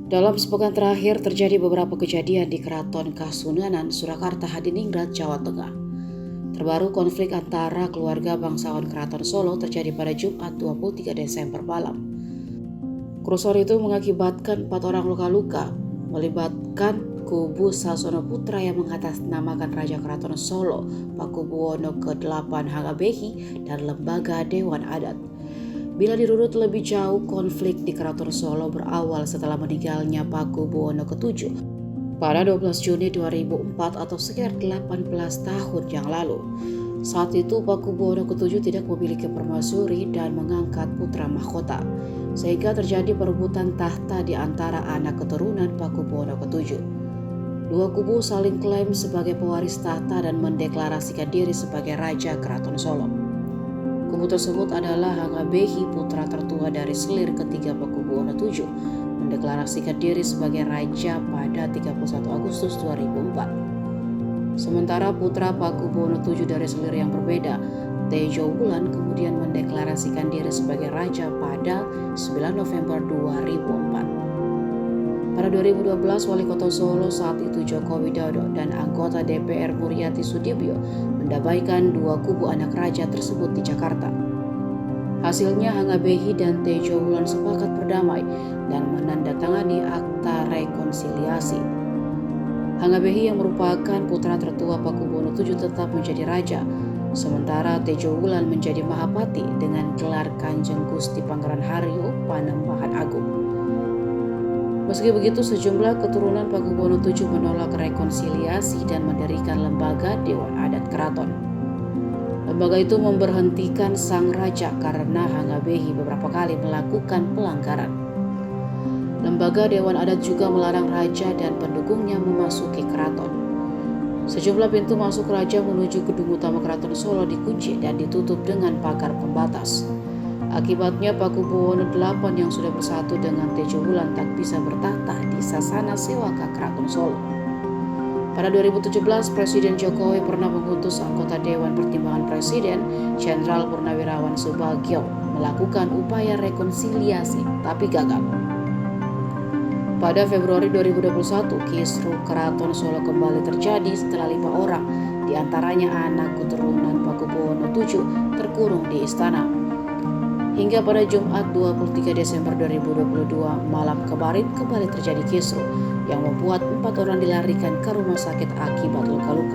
Dalam sepekan terakhir terjadi beberapa kejadian di Keraton Kasunanan, Surakarta, Hadiningrat, Jawa Tengah. Terbaru konflik antara keluarga bangsawan Keraton Solo terjadi pada Jumat 23 Desember malam. Kerusuhan itu mengakibatkan 4 orang luka-luka, melibatkan kubu Sasono Putra yang mengatasnamakan Raja Keraton Solo, Pakubuwono ke-8 Hangabehi, dan Lembaga Dewan Adat. Bila dirunut lebih jauh, konflik di Keraton Solo berawal setelah meninggalnya Pakubuwono ke-7 pada 12 Juni 2004 atau sekitar 18 tahun yang lalu. Saat itu Pakubuwono ke-7 tidak memiliki permaisuri dan mengangkat putra mahkota, sehingga terjadi perebutan tahta di antara anak keturunan Pakubuwono ke-7. Dua kubu saling klaim sebagai pewaris tahta dan mendeklarasikan diri sebagai Raja Keraton Solo. Kubu tersebut adalah Hangabehi, putra tertua dari selir ketiga Pakubuwono VII, mendeklarasikan diri sebagai raja pada 31 Agustus 2004. Sementara putra Pakubuwono VII dari selir yang berbeda, Tejo Wulan, kemudian mendeklarasikan diri sebagai raja pada 9 November 2004. Pada 2012, Wali Kota Solo saat itu Joko Widodo dan anggota DPR Muriati Sudibyo mendamaikan dua kubu anak raja tersebut di Jakarta. Hasilnya Hangabehi dan Tejo Wulan sepakat berdamai dan menandatangani akta rekonsiliasi. Hangabehi yang merupakan putra tertua Pakubuwono VII tetap menjadi raja, sementara Tejo Wulan menjadi Mahapati dengan gelar Kanjeng Gusti Pangeran Haryo Panembahan Agung. Meski begitu, sejumlah keturunan Pakubuwono VII menolak rekonsiliasi dan mendirikan Lembaga Dewan Adat Keraton. Lembaga itu memberhentikan sang raja karena Hangabehi beberapa kali melakukan pelanggaran. Lembaga Dewan Adat juga melarang raja dan pendukungnya memasuki keraton. Sejumlah pintu masuk raja menuju gedung utama Keraton Solo dikunci dan ditutup dengan pagar pembatas. Akibatnya Pakubuwono VIII yang sudah bersatu dengan Tejo Wulan tak bisa bertahta di Sasana Sewaka Keraton Solo. Pada 2017, Presiden Jokowi pernah mengutus anggota Dewan Pertimbangan Presiden, Jenderal Purnawirawan Subagyo, melakukan upaya rekonsiliasi, tapi gagal. Pada Februari 2021, kisruh Keraton Solo kembali terjadi setelah 5 orang, diantaranya anak keturunan Pakubuwono VII, terkurung di istana. Hingga pada Jumat 23 Desember 2022 malam kemarin kembali terjadi kisruh yang membuat 4 orang dilarikan ke rumah sakit akibat luka-luka.